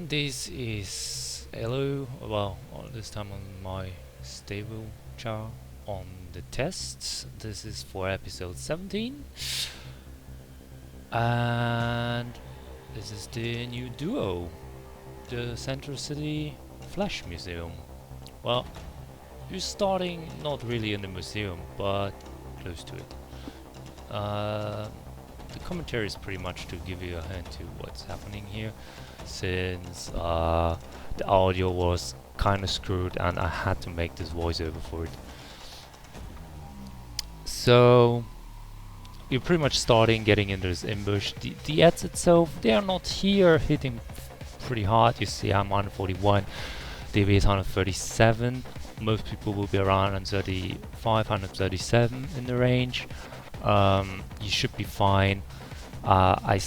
This is hello. Well, this time on my stable char on the tests. This is for episode 17, and this is the new duo, the Central City Flash Museum. Well, you're starting not really in the museum, but close to it. The commentary is pretty much to give you a hint to what's happening here, since the audio was kind of screwed and I had to make this voiceover for it. So you're pretty much starting getting into this ambush. The ads itself, they are not here hitting pretty hard. You see I'm 141, DB is 137. Most people will be around 135, 137 in the range. You should be fine. I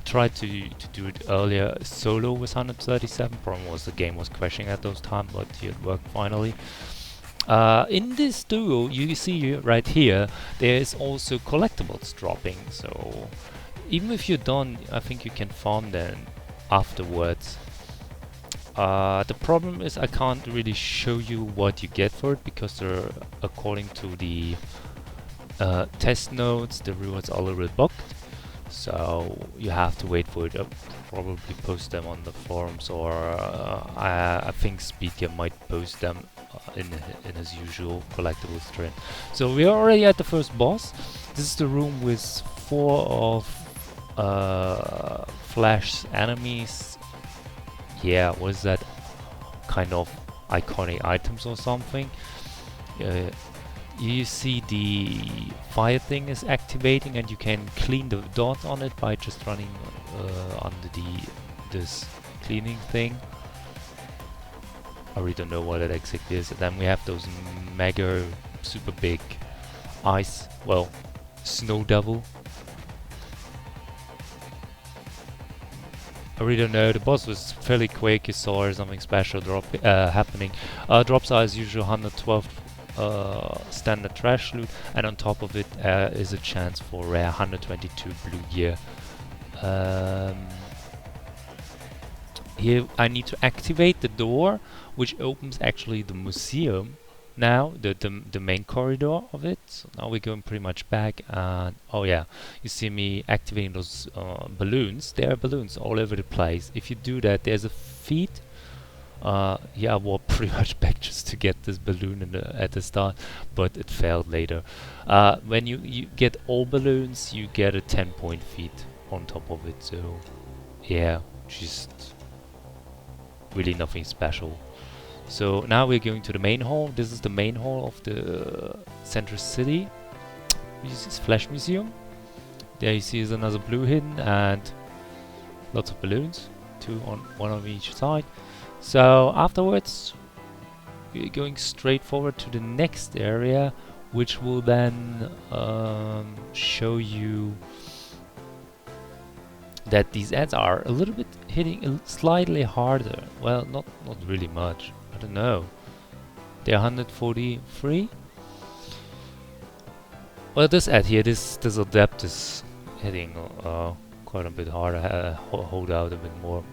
tried to do it earlier solo with 137. Problem was the game was crashing at those times, but it worked finally. In this duo, you see right here, there is also collectibles dropping. So even if you're done, I think you can farm them afterwards. The problem is I can't really show you what you get for it because they're according to the test notes, the rewards are a little bit bugged. So you have to wait for it. I'll probably post them on the forums, or I think Speedcam might post them in his usual collectibles trend. So we are already at the first boss. This is the room with 4 of Flash's enemies. Yeah, what is that? Kind of iconic items or something. You see the fire thing is activating, and you can clean the dot on it by just running under this cleaning thing. I really don't know what it exactly is. And then we have those mega super big snow devil. I really don't know. The boss was fairly quick. You saw something special happening. Drop size usual 112 standard trash loot, and on top of it is a chance for rare 122 blue gear. Here I need to activate the door, which opens actually the museum. Now the main corridor of it. So now we're going pretty much back, and oh yeah, you see me activating those balloons. There are balloons all over the place. If you do that, there's a feat. Yeah, I walked pretty much back just to get this balloon at the start, but it failed later. When you get all balloons, you get a 10-point feat on top of it. So yeah, just really nothing special. So now we're going to the main hall. This is the main hall of the Central City. This is Flash Museum. There you see is another blue hidden and lots of balloons, one on each side. So afterwards, we're going straight forward to the next area, which will then show you that these ads are a little bit hitting slightly harder. Well, not really much. I don't know. They're 143. Well, this ad here, this adept is hitting quite a bit harder. Hold out a bit more.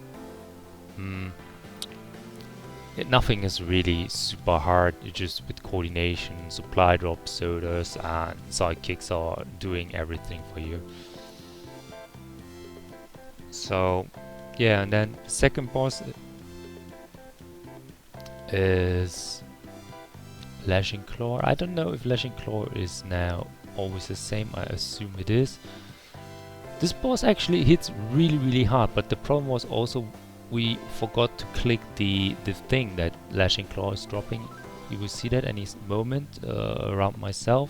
Nothing is really super hard. It's just with coordination, supply drops, sodas, and sidekicks are doing everything for you. So yeah, and then the second boss is Lashing Claw. I don't know if Lashing Claw is now always the same. I assume it is. This boss actually hits really hard, but the problem was also we forgot to click the thing that Lashing Claw is dropping. You will see that any moment around myself.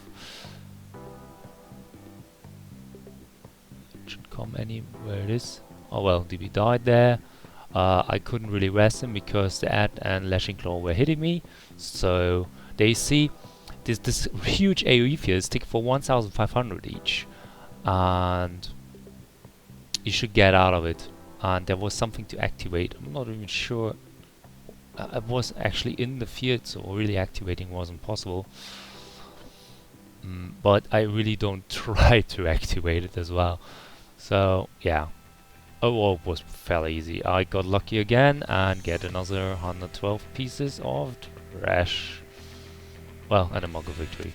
It should come anywhere it is. Oh well, DB died there. I couldn't really rest him because the ad and Lashing Claw were hitting me. So they see this huge AoE field stick for 1,500 each, and you should get out of it. And there was something to activate. I'm not even sure. I was actually in the field, so really activating wasn't possible. But I really don't try to activate it as well. So yeah, Oh, it was fairly easy. I got lucky again and get another 112 pieces of trash. Well, and a mug of victory.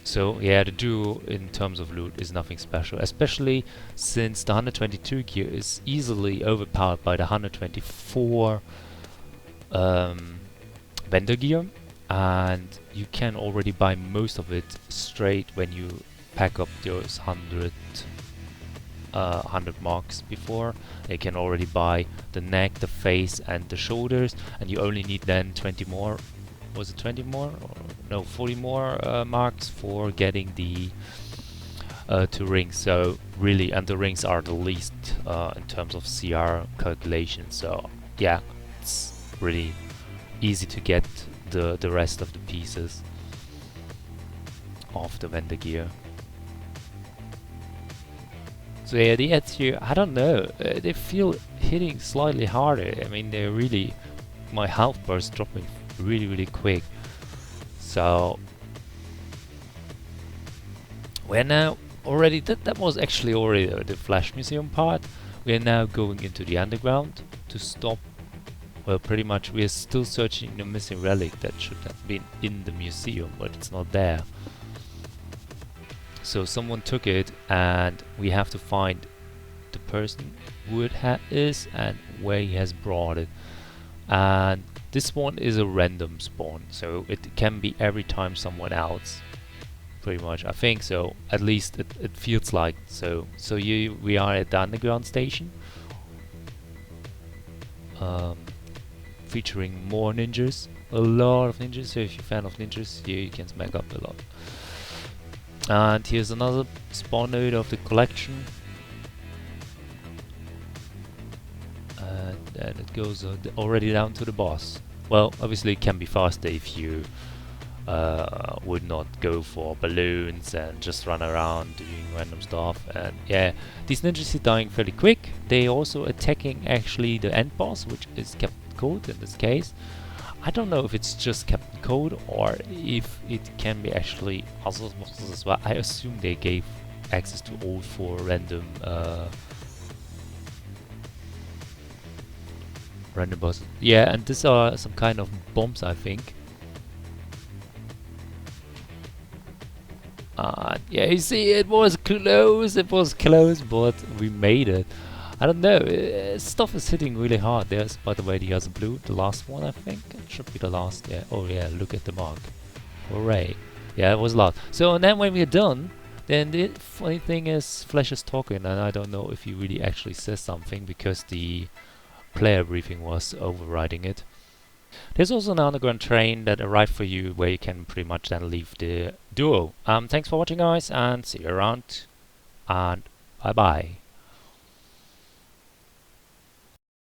So yeah, the duo in terms of loot is nothing special, especially since the 122 gear is easily overpowered by the 124 vendor gear, and you can already buy most of it straight when you pack up those 100 marks before. You can already buy the neck, the face and the shoulders, and you only need then 20 more. Was it 20 more? Or no, 40 more marks for getting the 2 rings. So really, and the rings are the least in terms of CR calculation. So yeah, it's really easy to get the rest of the pieces of the vendor gear. So yeah, the ads here, I don't know, they feel hitting slightly harder. I mean, they're really, my health bar is dropping really quick. So we're now already, that was actually already the Flash Museum part. We're now going into the underground to stop. Well, pretty much we're still searching the missing relic that should have been in the museum, but it's not there. So someone took it and we have to find the person who it is and where he has brought it. And this one is a random spawn, so it can be every time someone else. Pretty much, I think so. At least it feels like so. So we are at the underground station, featuring more ninjas, a lot of ninjas. So if you're a fan of ninjas, here you can smack up a lot. And here's another spawn node of the collection. And then it goes already down to the boss. Well, obviously it can be faster if you would not go for balloons and just run around doing random stuff. And yeah, these ninjas are dying fairly quick. They also attacking actually the end boss, which is Captain Cold in this case. I don't know if it's just Captain Code or if it can be actually other bosses as well. I assume they gave access to all 4 random bosses. Yeah, and these are some kind of bombs, I think. Yeah, you see, it was close, but we made it. I don't know, stuff is hitting really hard. There's, by the way, the other blue, the last one, I think. It should be the last, yeah. Oh yeah, look at the mark. Hooray. Yeah, it was last. So, and then when we're done, then the funny thing is, Flash is talking, and I don't know if he really actually says something, because the player briefing was overriding it. There's also an underground train that arrived for you, where you can pretty much then leave the duo. Thanks for watching, guys, and see you around, and bye-bye.